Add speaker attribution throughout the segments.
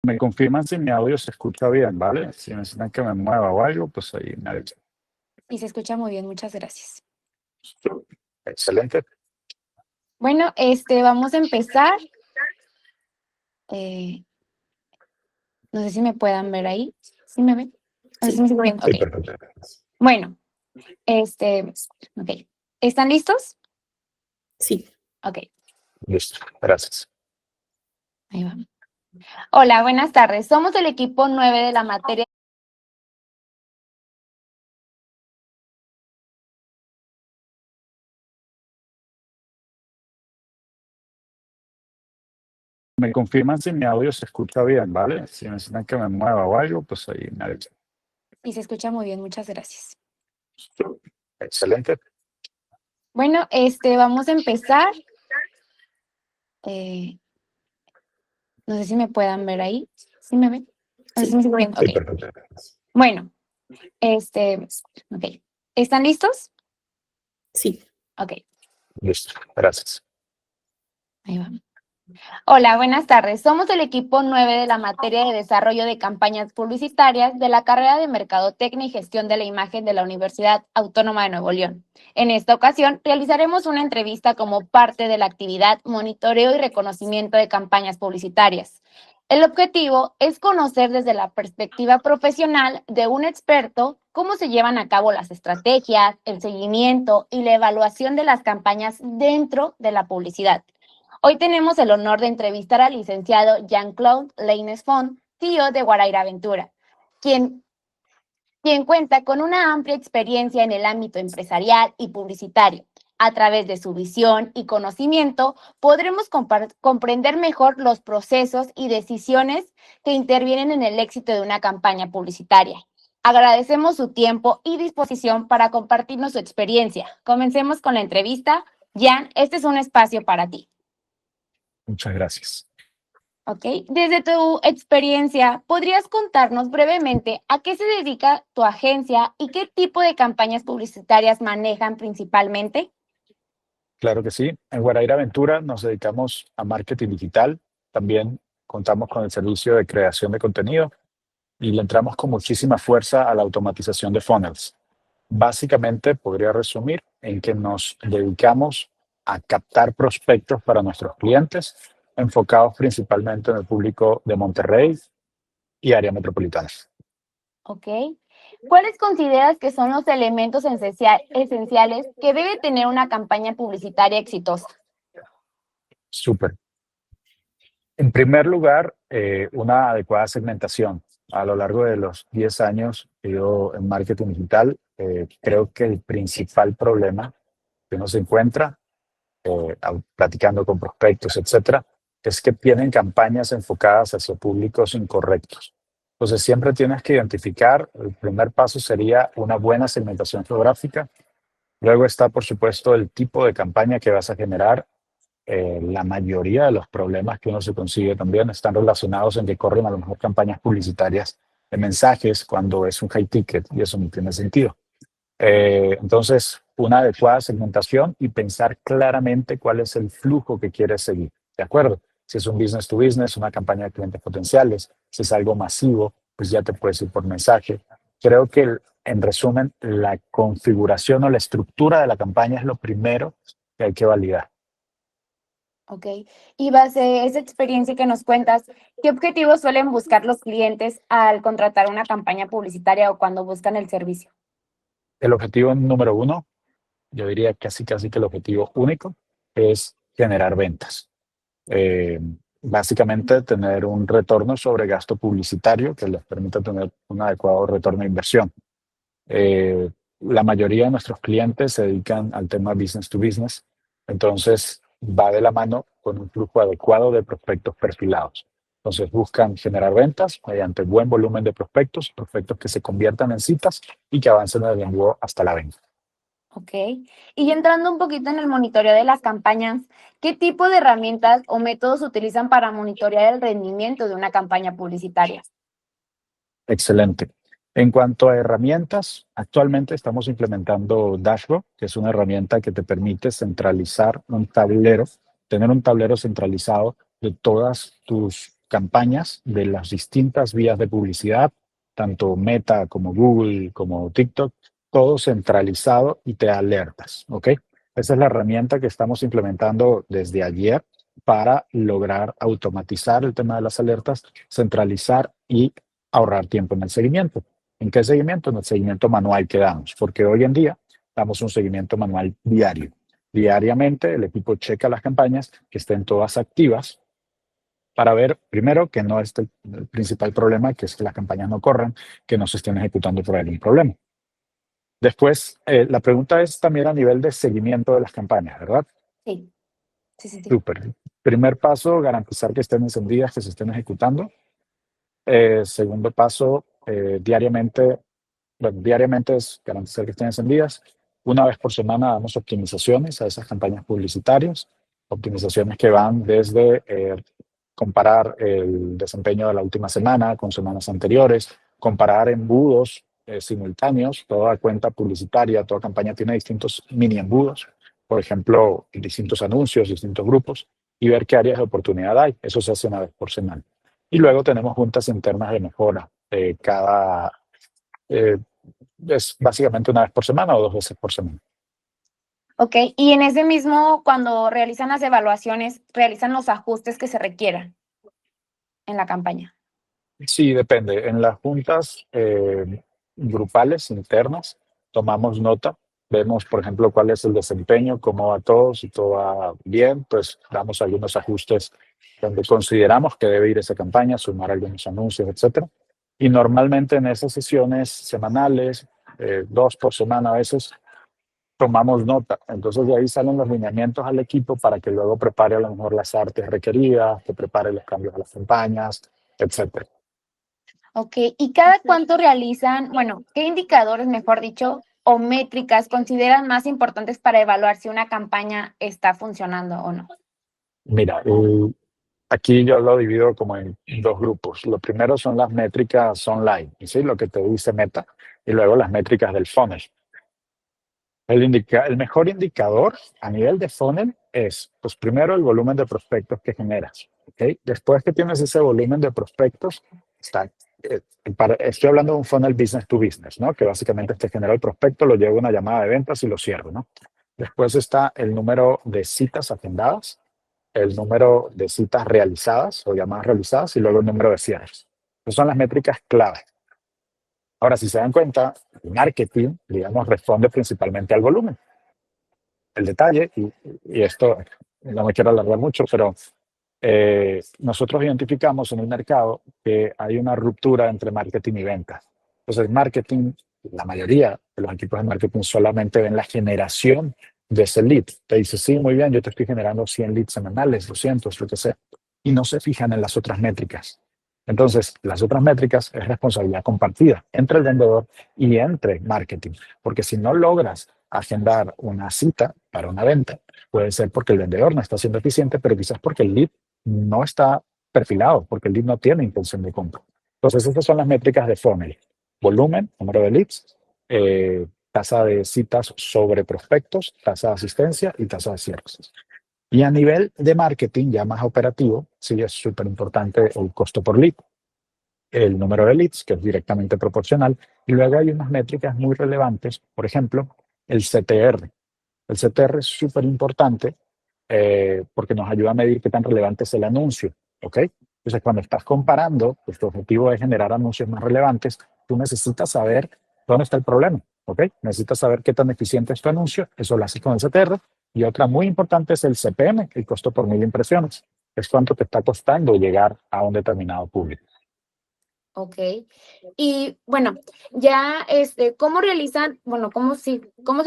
Speaker 1: Me confirman si mi audio se escucha bien, ¿vale? Si necesitan que me mueva o algo, pues ahí me avisan.
Speaker 2: Y se escucha muy bien, muchas gracias.
Speaker 1: Excelente.
Speaker 2: Bueno, vamos a empezar. No sé si me puedan ver ahí. ¿Sí me ven? No sé si me siguen viendo.
Speaker 1: Sí,
Speaker 2: Ok.
Speaker 1: perfecto.
Speaker 2: Bueno, ok. ¿Están listos?
Speaker 3: Sí.
Speaker 2: Ok,
Speaker 1: Listo. Gracias.
Speaker 2: ahí va. Hola, buenas tardes. Somos el equipo 9 de la materia.
Speaker 1: Me confirman si mi audio se escucha bien, ¿vale? Si necesitan que me mueva o algo, pues ahí me avisan.
Speaker 2: Y se escucha muy bien, muchas gracias.
Speaker 1: Excelente.
Speaker 2: Bueno, vamos a empezar. No sé si me puedan ver ahí. ¿Sí me ven? No sé si me siguen viendo.
Speaker 1: Sí,
Speaker 2: Ok.
Speaker 1: perfecto.
Speaker 2: Bueno, ok. ¿Están listos?
Speaker 3: Sí.
Speaker 2: Ok,
Speaker 1: Listo. Gracias.
Speaker 2: ahí va. Hola, buenas tardes. Somos el equipo 9 de la materia de desarrollo de campañas publicitarias de la carrera de Mercadotecnia y Gestión de la Imagen de la Universidad Autónoma de Nuevo León. En esta ocasión, realizaremos una entrevista como parte de la actividad Monitoreo y Reconocimiento de Campañas Publicitarias. El objetivo es conocer desde la perspectiva profesional de un experto cómo se llevan a cabo las estrategias, el seguimiento y la evaluación de las campañas dentro de la publicidad. Hoy tenemos el honor de entrevistar al licenciado Jean-Claude Leines Font, CEO de Guaraira Ventura, quien, quien cuenta con una amplia experiencia en el ámbito empresarial y publicitario. A través de su visión y conocimiento, podremos comprender mejor los procesos y decisiones que intervienen en el éxito de una campaña publicitaria. Agradecemos su tiempo y disposición para compartirnos su experiencia. Comencemos con la entrevista. Jan, este es un espacio para ti.
Speaker 1: Muchas gracias.
Speaker 2: Ok, desde tu experiencia, ¿podrías contarnos brevemente a qué se dedica tu agencia y qué tipo de campañas publicitarias manejan principalmente?
Speaker 1: Claro que sí. En Guaraira Ventura nos dedicamos a marketing digital. También contamos con el servicio de creación de contenido y le entramos con muchísima fuerza a la automatización de funnels. Básicamente, podría resumir en que nos dedicamos a captar prospectos para nuestros clientes, enfocados principalmente en el público de Monterrey y área metropolitana.
Speaker 2: Ok, ¿cuáles consideras que son los elementos esenciales que debe tener una campaña publicitaria exitosa?
Speaker 1: Súper. En primer lugar, una adecuada segmentación. A lo largo de los 10 años que yo en marketing digital, creo que el principal problema que uno se encuentra platicando con prospectos, etcétera, es que tienen campañas enfocadas hacia públicos incorrectos. Entonces, siempre tienes que identificar, el primer paso sería una buena segmentación geográfica. Luego está, por supuesto, el tipo de campaña que vas a generar. La mayoría de los problemas que uno se consigue también están relacionados en que corren a lo mejor campañas publicitarias de mensajes cuando es un high ticket y eso no tiene sentido. Entonces, una adecuada segmentación y pensar claramente cuál es el flujo que quieres seguir. ¿De acuerdo? Si es un business to business, una campaña de clientes potenciales, si es algo masivo, pues ya te puedes ir por mensaje. Creo que, en resumen, la configuración o la estructura de la campaña es lo primero que hay que validar.
Speaker 2: Ok, y base a esa experiencia que nos cuentas, ¿qué objetivos suelen buscar los clientes al contratar una campaña publicitaria o cuando buscan el servicio?
Speaker 1: El objetivo número uno, yo diría casi que el objetivo único, es generar ventas. Eh, Básicamente tener un retorno sobre gasto publicitario que les permita tener un adecuado retorno de inversión. Eh, la mayoría de nuestros clientes se dedican al tema business to business, entonces va de la mano con un flujo adecuado de prospectos perfilados. Entonces buscan generar ventas mediante buen volumen de prospectos, prospectos que se conviertan en citas y que avancen del embudo hasta la venta.
Speaker 2: Ok, y entrando un poquito en el monitoreo de las campañas, ¿qué tipo de herramientas o métodos utilizan para monitorear el rendimiento de una campaña publicitaria?
Speaker 1: Excelente. En cuanto a herramientas, actualmente estamos implementando Dashboard, que es una herramienta que te permite centralizar un tablero, tener un tablero centralizado de todas tus campañas de las distintas vías de publicidad, tanto Meta como Google, como TikTok, todo centralizado y te da alertas, ¿ok? Esa es la herramienta que estamos implementando desde ayer para lograr automatizar el tema de las alertas, centralizar y ahorrar tiempo en el seguimiento. ¿En qué seguimiento? En el seguimiento manual que damos, porque hoy en día damos un seguimiento manual diario. Diariamente el equipo checa las campañas, que estén todas activas, para ver, primero, que no es el principal problema, que es que las campañas no corran, que no se estén ejecutando por algún problema. Después, la pregunta es también a nivel de seguimiento de las campañas, ¿verdad?
Speaker 2: Sí, sí.
Speaker 1: Súper. Primer paso, garantizar que estén encendidas, que se estén ejecutando. Segundo paso, diariamente es garantizar que estén encendidas. Una vez por semana damos optimizaciones a esas campañas publicitarias, optimizaciones que van desde comparar el desempeño de la última semana con semanas anteriores, comparar embudos simultáneos. Toda cuenta publicitaria, toda campaña tiene distintos mini embudos, por ejemplo, distintos anuncios, distintos grupos, y ver qué áreas de oportunidad hay. Eso se hace una vez por semana. Y luego tenemos juntas internas de mejora. Es básicamente una vez por semana o 2 veces por semana.
Speaker 2: Ok, y en ese mismo, cuando realizan las evaluaciones, realizan los ajustes que se requieran en la campaña.
Speaker 1: Sí, depende. En las juntas grupales internas tomamos nota, vemos, por ejemplo, cuál es el desempeño, cómo va todo, si todo va bien, pues damos algunos ajustes donde consideramos que debe ir esa campaña, sumar algunos anuncios, etcétera. Y normalmente en esas sesiones semanales, 2 por semana a veces, tomamos nota. Entonces de ahí salen los lineamientos al equipo para que luego prepare a lo mejor las artes requeridas, que prepare los cambios a las campañas, etcétera.
Speaker 2: Ok, ¿y cada cuánto realizan, bueno, qué indicadores, mejor dicho, o métricas consideran más importantes para evaluar si una campaña está funcionando o no?
Speaker 1: Mira, aquí yo lo divido como en 2 grupos. Lo primero son las métricas online, ¿sí? Lo que te dice Meta, y luego las métricas del funnel. El mejor indicador a nivel de funnel es, pues primero el volumen de prospectos que generas, ¿ok? Después que tienes ese volumen de prospectos, estoy hablando de un funnel business to business, ¿no? Que básicamente te genera el prospecto, lo lleva a una llamada de ventas y lo cierro, ¿no? Después está el número de citas agendadas, el número de citas realizadas o llamadas realizadas y luego el número de cierres. Esas son las métricas clave. Ahora, si se dan cuenta, el marketing, digamos, responde principalmente al volumen. El detalle, y esto no me quiero alargar mucho, pero nosotros identificamos en el mercado que hay una ruptura entre marketing y ventas. Entonces, marketing, la mayoría de los equipos de marketing solamente ven la generación de ese lead. Te dice, sí, muy bien, yo te estoy generando 100 leads semanales, 200, lo que sea, y no se fijan en las otras métricas. Entonces, las otras métricas es responsabilidad compartida entre el vendedor y entre marketing, porque si no logras agendar una cita para una venta, puede ser porque el vendedor no está siendo eficiente, pero quizás porque el lead no está perfilado, porque el lead no tiene intención de compra. Entonces, estas son las métricas de funnel: volumen, número de leads, tasa de citas sobre prospectos, tasa de asistencia y tasa de cierres. Y a nivel de marketing, ya más operativo, sí es súper importante el costo por lead, el número de leads, que es directamente proporcional, y luego hay unas métricas muy relevantes, por ejemplo, el CTR. El CTR es súper importante porque nos ayuda a medir qué tan relevante es el anuncio, ¿ok? Entonces, cuando estás comparando, pues tu objetivo es generar anuncios más relevantes, tú necesitas saber dónde está el problema, ¿ok? Necesitas saber qué tan eficiente es tu anuncio, eso lo haces con el CTR. Y otra muy importante es el CPM, el costo por 1000 impresiones. Es cuánto te está costando llegar a un determinado público.
Speaker 2: Ok. Y bueno, ya ¿cómo realizan, bueno, cómo se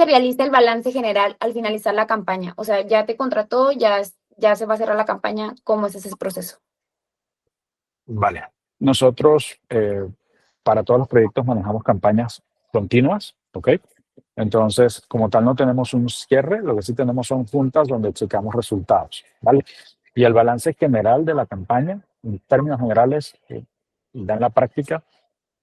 Speaker 2: realiza el balance general al finalizar la campaña? O sea, ya te contrató, ya se va a cerrar la campaña, ¿cómo es ese proceso?
Speaker 1: Vale. Nosotros, para todos los proyectos, manejamos campañas continuas, ¿ok? Entonces, como tal, no tenemos un cierre, lo que sí tenemos son juntas donde checamos resultados, ¿vale? Y el balance general de la campaña, en términos generales, y en la práctica,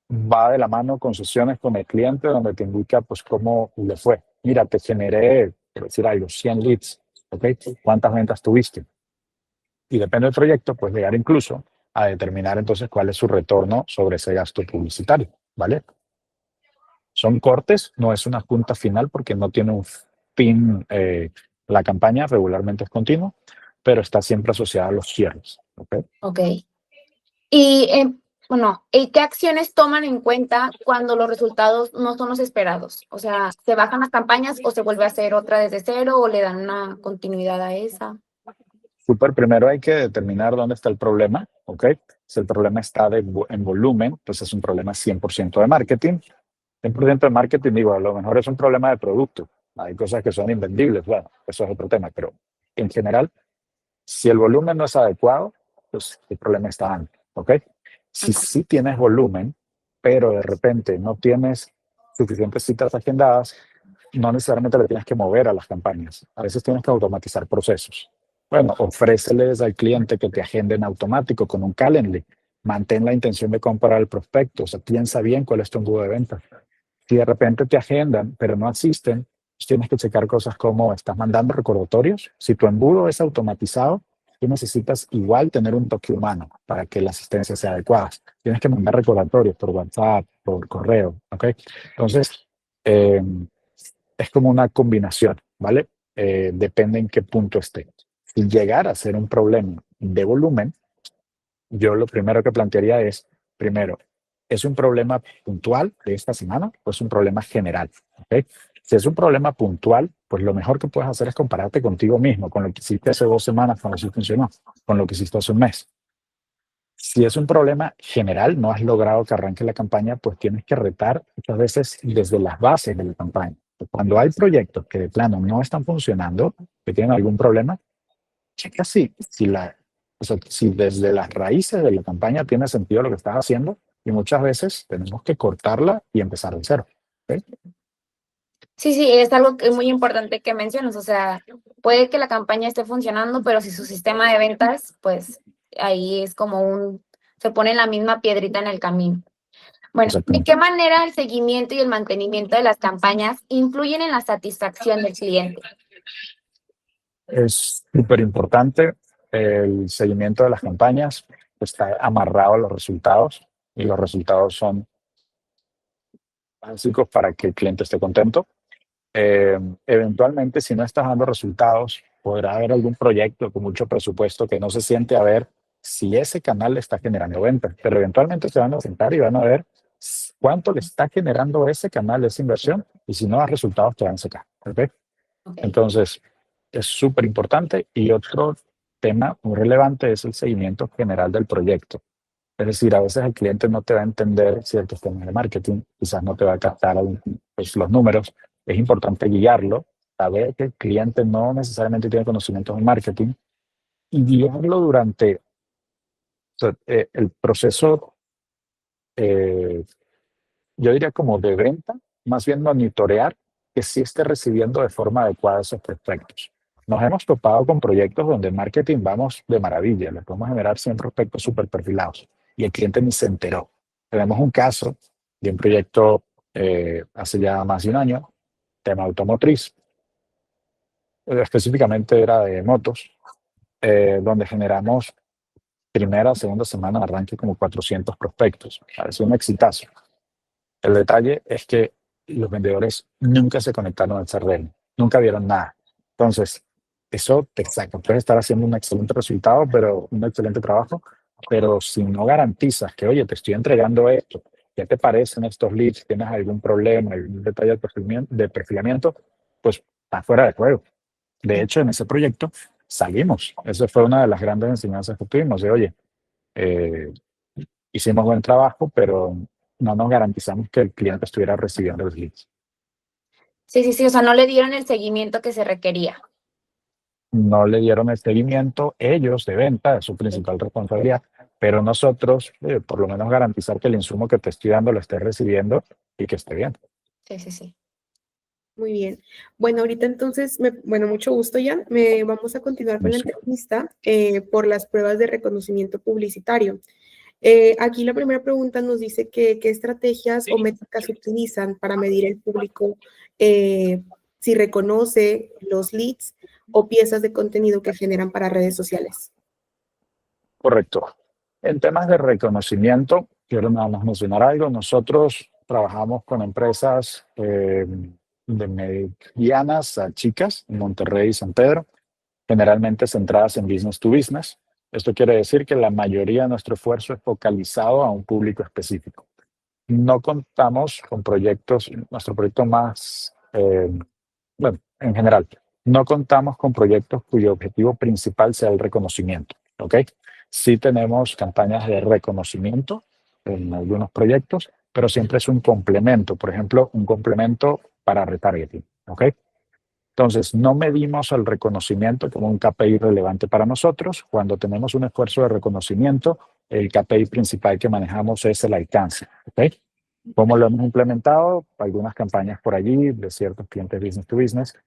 Speaker 1: va de la mano con sesiones con el cliente donde te indica, pues, cómo le fue. Mira, te generé, por decir algo, 100 leads, ¿ok? ¿Cuántas ventas tuviste? Y depende del proyecto, pues llegar incluso a determinar entonces cuál es su retorno sobre ese gasto publicitario, ¿vale? Son cortes, no es una junta final porque no tiene un fin, la campaña regularmente es continua, pero está siempre asociada a los cierres, ¿ok?
Speaker 2: Ok. Y, bueno, ¿y qué acciones toman en cuenta cuando los resultados no son los esperados? O sea, ¿se bajan las campañas o se vuelve a hacer otra desde cero o le dan una continuidad a esa?
Speaker 1: Súper, primero hay que determinar dónde está el problema, ¿ok? Si el problema está en volumen, pues es un problema 100% de marketing. 100% de marketing, digo, a lo mejor es un problema de producto. Hay cosas que son invendibles, bueno, eso es otro tema, pero en general, si el volumen no es adecuado, pues el problema está antes, ¿ok? Si
Speaker 2: Ok.
Speaker 1: sí tienes volumen, pero de repente no tienes suficientes citas agendadas, no necesariamente le tienes que mover a las campañas. A veces tienes que automatizar procesos. Bueno, ofréceles al cliente que te agende en automático con un Calendly. Mantén la intención de comprar al prospecto. O sea, piensa bien cuál es tu embudo de venta. Si de repente te agendan, pero no asisten, pues tienes que checar cosas como estás mandando recordatorios. Si tu embudo es automatizado, tú necesitas igual tener un toque humano para que la asistencia sea adecuada. Tienes que mandar recordatorios por WhatsApp, por correo, ¿ok? Entonces, eh, es como una combinación, ¿vale? Depende en qué punto esté. Si llegara a ser un problema de volumen, yo lo primero que plantearía es, primero, ¿es un problema puntual de esta semana o es un problema general? ¿Ok? Si es un problema puntual, pues lo mejor que puedes hacer es compararte contigo mismo, con lo que hiciste hace 2 semanas, con lo que sí funcionó, con lo que hiciste hace un mes. Si es un problema general, no has logrado que arranque la campaña, pues tienes que retar muchas veces desde las bases de la campaña. Cuando hay proyectos que de plano no están funcionando, que tienen algún problema, checa o sea, si desde las raíces de la campaña tiene sentido lo que estás haciendo, y muchas veces tenemos que cortarla y empezar de cero. ¿Ok?
Speaker 2: Sí, sí, es algo que es muy importante que mencionas. O sea, puede que la campaña esté funcionando, pero si su sistema de ventas, pues ahí es como se pone la misma piedrita en el camino. Bueno, ¿de
Speaker 1: Exactamente.
Speaker 2: qué manera el seguimiento y el mantenimiento de las campañas influyen en la satisfacción del cliente?
Speaker 1: Es súper importante el seguimiento de las campañas, está amarrado a los resultados y los resultados son básicos para que el cliente esté contento. Eventualmente, si no estás dando resultados, podrá haber algún proyecto con mucho presupuesto que no se siente a ver si ese canal le está generando ventas, pero eventualmente se van a sentar y van a ver cuánto le está generando ese canal, esa inversión, y si no da resultados, te van a sacar. ¿Ok?
Speaker 2: Okay.
Speaker 1: Entonces, es súper importante. Y otro tema muy relevante es el seguimiento general del proyecto. Es decir, a veces el cliente no te va a entender ciertos temas de marketing, quizás no te va a captar pues, los números. Es importante guiarlo, saber que el cliente no necesariamente tiene conocimientos de marketing y guiarlo durante, o sea, el proceso, eh, yo diría como de venta, más bien monitorear que sí esté recibiendo de forma adecuada esos prospectos. Nos hemos topado con proyectos donde en marketing vamos de maravilla, le podemos generar 100 prospectos súper perfilados y el cliente ni se enteró. Tenemos un caso de un proyecto hace ya más de un año, tema automotriz, específicamente era de motos, donde generamos primera, segunda semana de arranque como 400 prospectos. Parece un exitazo. El detalle es que los vendedores nunca se conectaron al CRM, nunca vieron nada. Entonces, eso te saca. Puedes estar haciendo un excelente resultado, pero un excelente trabajo, pero si no garantizas que, oye, te estoy entregando esto, ¿qué te parecen estos leads? ¿Tienes algún problema, algún detalle de perfilamiento? Pues está fuera de juego. De hecho, en ese proyecto salimos. Esa fue una de las grandes enseñanzas que tuvimos de, oye, eh, hicimos buen trabajo, pero no nos garantizamos que el cliente estuviera recibiendo los leads.
Speaker 2: Sí, sí, sí, o sea, no le dieron el seguimiento que se requería.
Speaker 1: No le dieron el seguimiento ellos de venta, es su principal responsabilidad, pero nosotros, por lo menos garantizar que el insumo que te estoy dando lo estés recibiendo y que esté bien.
Speaker 2: Sí, sí, sí.
Speaker 3: Muy bien. Bueno, ahorita entonces, bueno, mucho gusto, Jan. Vamos a continuar con la entrevista por las pruebas de reconocimiento publicitario. Aquí la primera pregunta nos dice qué estrategias o métricas utilizan para medir el público si reconoce los leads o piezas de contenido que generan para redes sociales.
Speaker 1: Correcto. En temas de reconocimiento, quiero nada más mencionar algo. Nosotros trabajamos con empresas de medianas a chicas en Monterrey y San Pedro, generalmente centradas en business to business. Esto quiere decir que la mayoría de nuestro esfuerzo es focalizado a un público específico. No contamos con proyectos, nuestro proyecto más, bueno, en general, no contamos con proyectos cuyo objetivo principal sea el reconocimiento, ¿ok? Sí tenemos campañas de reconocimiento en algunos proyectos, pero siempre es un complemento, por ejemplo, un complemento para retargeting, ¿ok? Entonces, no medimos el reconocimiento como un KPI relevante para nosotros. Cuando tenemos un esfuerzo de reconocimiento, el KPI principal que manejamos es el alcance, ¿ok? ¿Cómo lo hemos implementado? Algunas campañas por allí de ciertos clientes business to business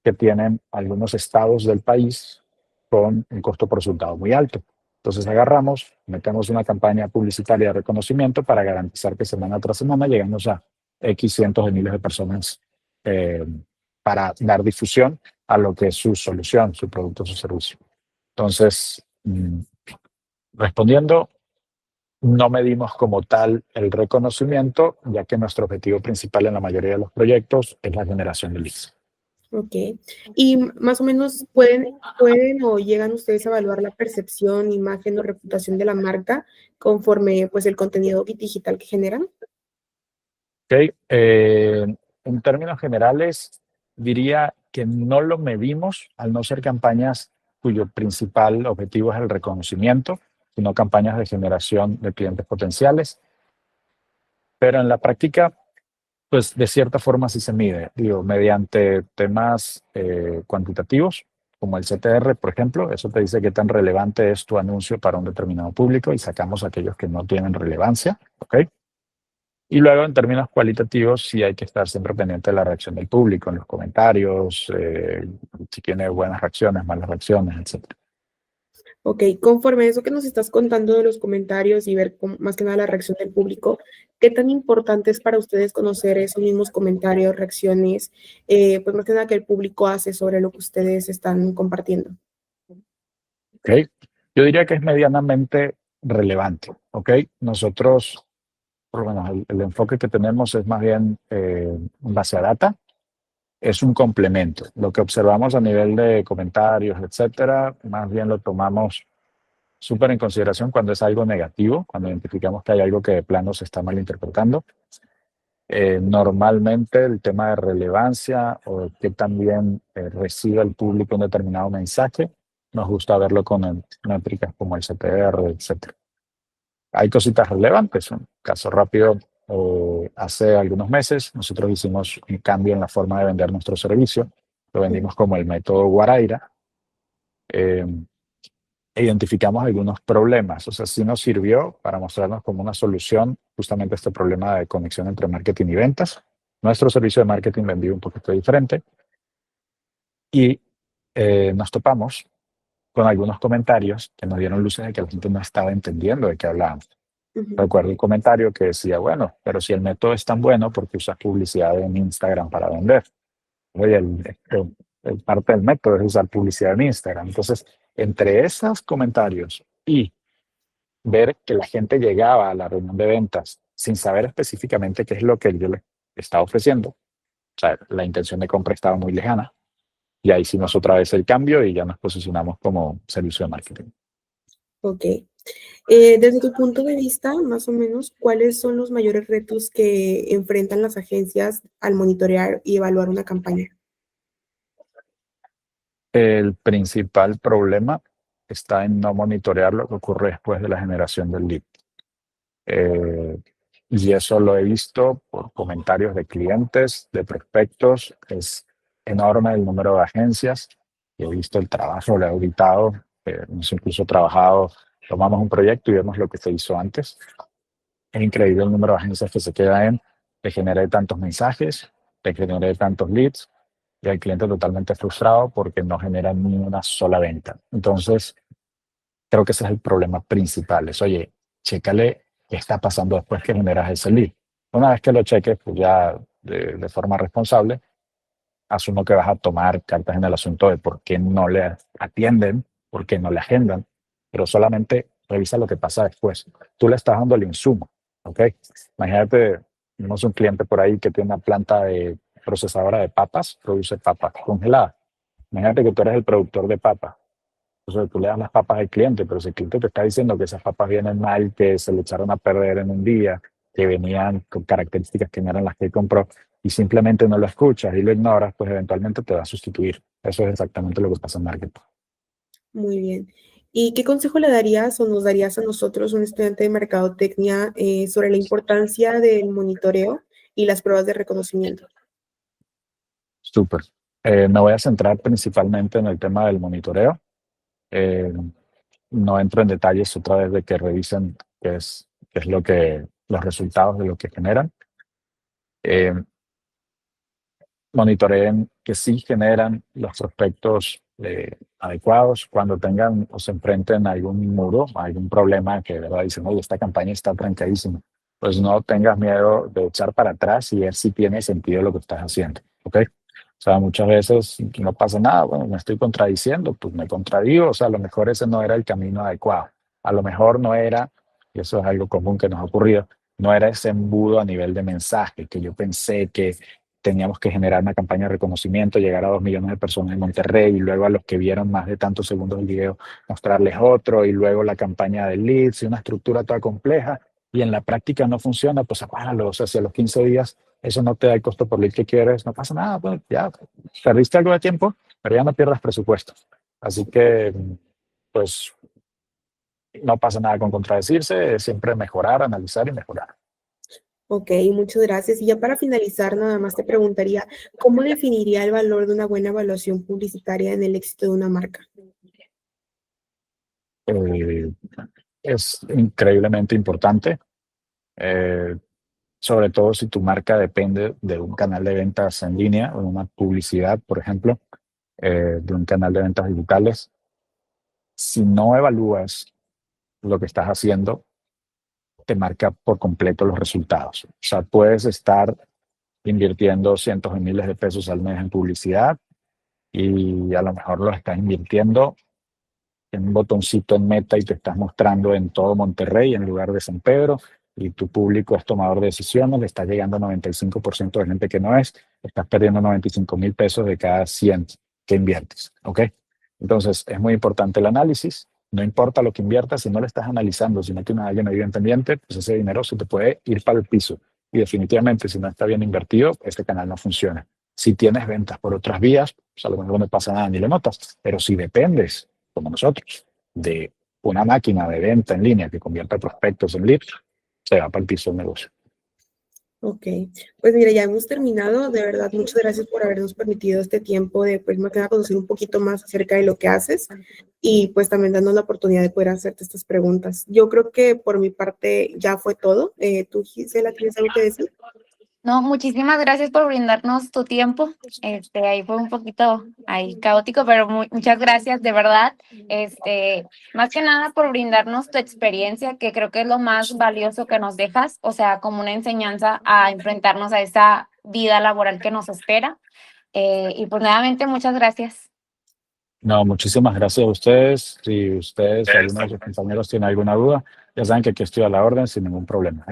Speaker 1: que tienen algunos estados del país con un costo por resultado muy alto. Entonces agarramos, metemos una campaña publicitaria de reconocimiento para garantizar que semana tras semana llegamos a X cientos de miles de personas para dar difusión a lo que es su solución, su producto, su servicio. Entonces, respondiendo, no medimos como tal el reconocimiento, ya que nuestro objetivo principal en la mayoría de los proyectos es la generación de leads.
Speaker 3: Ok. Y más o menos pueden o llegan ustedes a evaluar la percepción, imagen o reputación de la marca conforme pues el contenido digital que generan.
Speaker 1: Ok. En términos generales, diría que no lo medimos al no ser campañas cuyo principal objetivo es el reconocimiento, sino campañas de generación de clientes potenciales. Pero en la práctica, pues de cierta forma sí se mide, digo, mediante temas cuantitativos, como el CTR, por ejemplo. Eso te dice qué tan relevante es tu anuncio para un determinado público y sacamos aquellos que no tienen relevancia, ¿ok? Y luego, en términos cualitativos, sí hay que estar siempre pendiente de la reacción del público, en los comentarios, si tiene buenas reacciones, malas reacciones, etc.
Speaker 3: Ok, conforme a eso que nos estás contando de los comentarios y ver más que nada la reacción del público, ¿qué tan importante es para ustedes conocer esos mismos comentarios, reacciones, pues más que nada que el público hace sobre lo que ustedes están compartiendo?
Speaker 1: ¿Ok? Yo diría que es medianamente relevante, ¿ok? Nosotros, por lo menos el enfoque que tenemos es más bien en base a data. Es un complemento. Lo que observamos a nivel de comentarios, etcétera, más bien lo tomamos súper en consideración cuando es algo negativo, cuando identificamos que hay algo que de plano se está malinterpretando. Normalmente el tema de relevancia o que también reciba el público un determinado mensaje, nos gusta verlo con métricas como el CTR, etcétera. Hay cositas relevantes. Un caso rápido, hace algunos meses nosotros hicimos un cambio en la forma de vender nuestro servicio. Lo vendimos como el método Guaraira. Identificamos algunos problemas. O sea, sí nos sirvió para mostrarnos como una solución justamente este problema de conexión entre marketing y ventas. Nuestro servicio de marketing vendió un poquito diferente y nos topamos con algunos comentarios que nos dieron luces de que la gente no estaba entendiendo de qué hablábamos. Recuerdo un comentario que decía, bueno, pero si el método es tan bueno, ¿por qué usas publicidad en Instagram para vender? Oye, el parte del método es usar publicidad en Instagram. Entonces, entre esos comentarios y ver que la gente llegaba a la reunión de ventas sin saber específicamente qué es lo que yo le estaba ofreciendo, o sea, la intención de compra estaba muy lejana, y ahí hicimos otra vez el cambio y ya nos posicionamos como servicio de marketing.
Speaker 3: Ok. Desde tu punto de vista, más o menos, ¿cuáles son los mayores retos que enfrentan las agencias al monitorear y evaluar una campaña?
Speaker 1: El principal problema está en no monitorear lo que ocurre después de la generación del lead. Y eso lo he visto por comentarios de clientes, de prospectos. Es enorme el número de agencias. He visto el trabajo, lo he auditado. Hemos incluso trabajado, tomamos un proyecto y vemos lo que se hizo antes. Es increíble el número de agencias que se queda en, te generé tantos mensajes, te generé tantos leads, y el cliente totalmente frustrado porque no genera ni una sola venta. Entonces, creo que ese es el problema principal. Es, oye, chécale qué está pasando después que generas ese lead. Una vez que lo cheques, pues ya de forma responsable, asumo que vas a tomar cartas en el asunto de por qué no le atienden, por qué no le agendan, pero solamente revisa lo que pasa después. Tú le estás dando el insumo, ¿ok? Imagínate, tenemos un cliente por ahí que tiene una planta de procesadora de papas, produce papas congeladas. Imagínate que tú eres el productor de papas. Entonces tú le das las papas al cliente, pero si el cliente te está diciendo que esas papas vienen mal, que se le echaron a perder en un día, que venían con características que no eran las que compró, y simplemente no lo escuchas y lo ignoras, pues eventualmente te va a sustituir. Eso es exactamente lo que pasa en marketing.
Speaker 3: Muy bien. ¿Y qué consejo le darías o nos darías a nosotros, un estudiante de mercadotecnia, sobre la importancia del monitoreo y las pruebas de reconocimiento?
Speaker 1: Súper. Me voy a centrar principalmente en el tema del monitoreo. Eh, no entro en detalles otra vez de que revisen qué es lo que, los resultados de lo que generan. Eh, Monitoreen que sí generan los prospectos adecuados cuando tengan o se enfrenten a algún muro, a algún problema que de verdad dicen, oye, esta campaña está trancadísima. Pues no tengas miedo de echar para atrás y ver si tiene sentido lo que estás haciendo, ¿ok? O sea, muchas veces no pasa nada, bueno, me estoy contradiciendo, pues me contradigo, o sea, a lo mejor ese no era el camino adecuado, a lo mejor no era, y eso es algo común que nos ha ocurrido, no era ese embudo a nivel de mensaje que yo pensé que teníamos que generar una campaña de reconocimiento, llegar a 2 millones de personas en Monterrey y luego a los que vieron más de tantos segundos el video mostrarles otro y luego la campaña de leads y una estructura toda compleja y en la práctica no funciona, pues apágalo, o sea, si a los 15 días eso no te da el costo por lead que quieres, no pasa nada, pues ya perdiste algo de tiempo, pero ya no pierdas presupuesto. Así que, pues, no pasa nada con contradecirse, es siempre mejorar, analizar y mejorar.
Speaker 3: Ok, muchas gracias. Y ya para finalizar, nada más te preguntaría, ¿cómo definiría el valor de una buena evaluación publicitaria en el éxito de una marca?
Speaker 1: Eh, es increíblemente importante, sobre todo si tu marca depende de un canal de ventas en línea o de una publicidad, por ejemplo, de un canal de ventas digitales. Si no evalúas lo que estás haciendo, te marca por completo los resultados. O sea, puedes estar invirtiendo cientos de miles de pesos al mes en publicidad y a lo mejor los estás invirtiendo en un botoncito en Meta y te estás mostrando en todo Monterrey en lugar de San Pedro y tu público es tomador de decisiones, le está llegando a 95% de gente que no es, estás perdiendo 95,000 pesos de cada 100 que inviertes, ¿ok? Entonces, es muy importante el análisis, no importa lo que inviertas, si no lo estás analizando, si no tienes a alguien ahí bien pendiente, pues ese dinero se te puede ir para el piso y definitivamente si no está bien invertido, este canal no funciona. Si tienes ventas por otras vías, pues a lo mejor no me pasa nada ni lo notas, pero si dependes como nosotros, de una máquina de venta en línea que convierta prospectos en leads, se va para el piso del negocio.
Speaker 3: Ok, pues mira, ya hemos terminado. De verdad, muchas gracias por habernos permitido este tiempo de, pues, más que nada, conocer un poquito más acerca de lo que haces y, pues, también darnos la oportunidad de poder hacerte estas preguntas. Yo creo que por mi parte ya fue todo. ¿Tú, Gisela, tienes algo que decir?
Speaker 2: No, muchísimas gracias por brindarnos tu tiempo. Ahí fue un poquito ahí caótico, pero muchas gracias, de verdad. Más que nada por brindarnos tu experiencia, que creo que es lo más valioso que nos dejas, o sea, como una enseñanza a enfrentarnos a esa vida laboral que nos espera. Y pues nuevamente, muchas gracias.
Speaker 1: No, muchísimas gracias a ustedes. Si ustedes o alguno de sus compañeros tiene alguna duda, ya saben que aquí estoy a la orden sin ningún problema.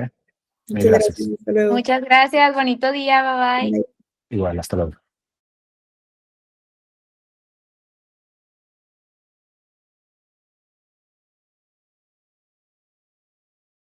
Speaker 1: Mil
Speaker 3: Muchas gracias.
Speaker 1: gracias.
Speaker 3: Hasta luego.
Speaker 2: Muchas gracias, bonito día, bye bye.
Speaker 3: Bye.
Speaker 1: Igual, hasta luego.